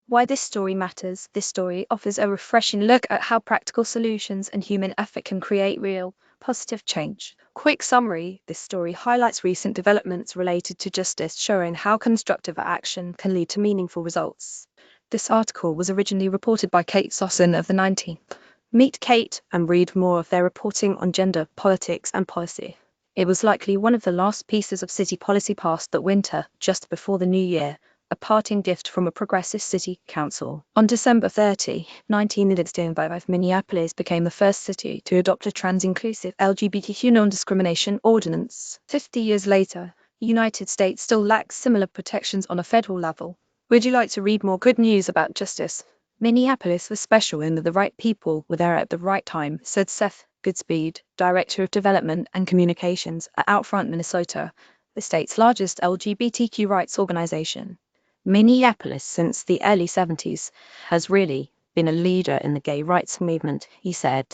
Why this story matters. This story offers a refreshing look at how practical solutions and human effort can create real, positive change. Quick summary. This story highlights recent developments related to justice, showing how constructive action can lead to meaningful results. This article was originally reported by Kate Sosin of the 19th. Meet Kate and read more of their reporting on gender, politics and policy. It was likely one of the last pieces of city policy passed that winter, just before the new year, a parting gift from a progressive city council. On December 30, 1965, Minneapolis became the first city to adopt a trans-inclusive LGBTQ non-discrimination ordinance. 50 years later, the United States still lacks similar protections on a federal level. Would you like to read more good news about justice? Minneapolis was special in that the right people were there at the right time, said Seth Goodspeed, Director of Development and Communications at Outfront Minnesota, the state's largest LGBTQ rights organization. Minneapolis, since the early 70s, has really been a leader in the gay rights movement, he said.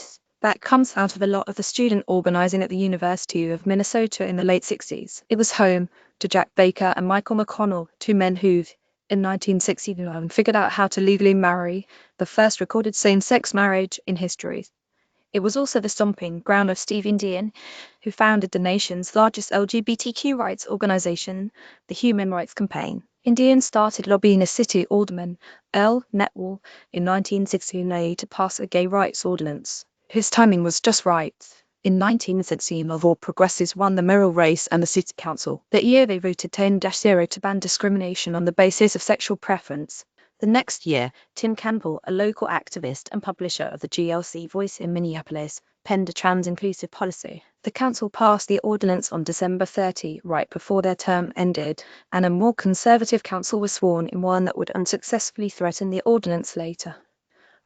That comes out of a lot of the student organizing at the University of Minnesota in the late 60s. It was home to Jack Baker and Michael McConnell, two men who, in 1969, figured out how to legally marry, the first recorded same-sex marriage in history. It was also the stomping ground of Steve Indian, who founded the nation's largest LGBTQ rights organization, the Human Rights Campaign. Indian started lobbying as city alderman Earl Netwall in 1969 to pass a gay rights ordinance. His timing was just right. In 1916, all progressives won the mayoral race and the city council. That year they voted 10-0 to ban discrimination on the basis of sexual preference. The next year, Tim Campbell, a local activist and publisher of the GLC Voice in Minneapolis, penned a trans-inclusive policy. The council passed the ordinance on December 30, right before their term ended, and a more conservative council was sworn in, one that would unsuccessfully threaten the ordinance later.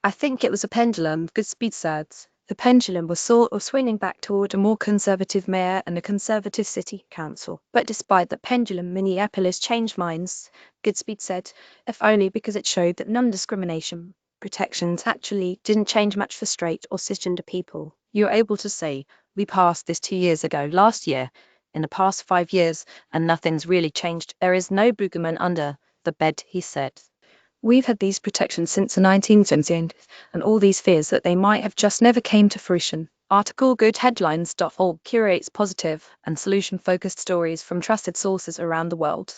I think it was a pendulum, Goodspeed said. The pendulum was sort of swinging back toward a more conservative mayor and a conservative city council. But despite the pendulum, Minneapolis changed minds, Goodspeed said, if only because it showed that non-discrimination protections actually didn't change much for straight or cisgender people. You're able to say, we passed this 2 years ago, last year, in the past 5 years, and nothing's really changed. There is no boogeyman under the bed, he said. We've had these protections since the 1970s, and all these fears that they might have just never came to fruition. Article goodheadlines.org curates positive and solution-focused stories from trusted sources around the world.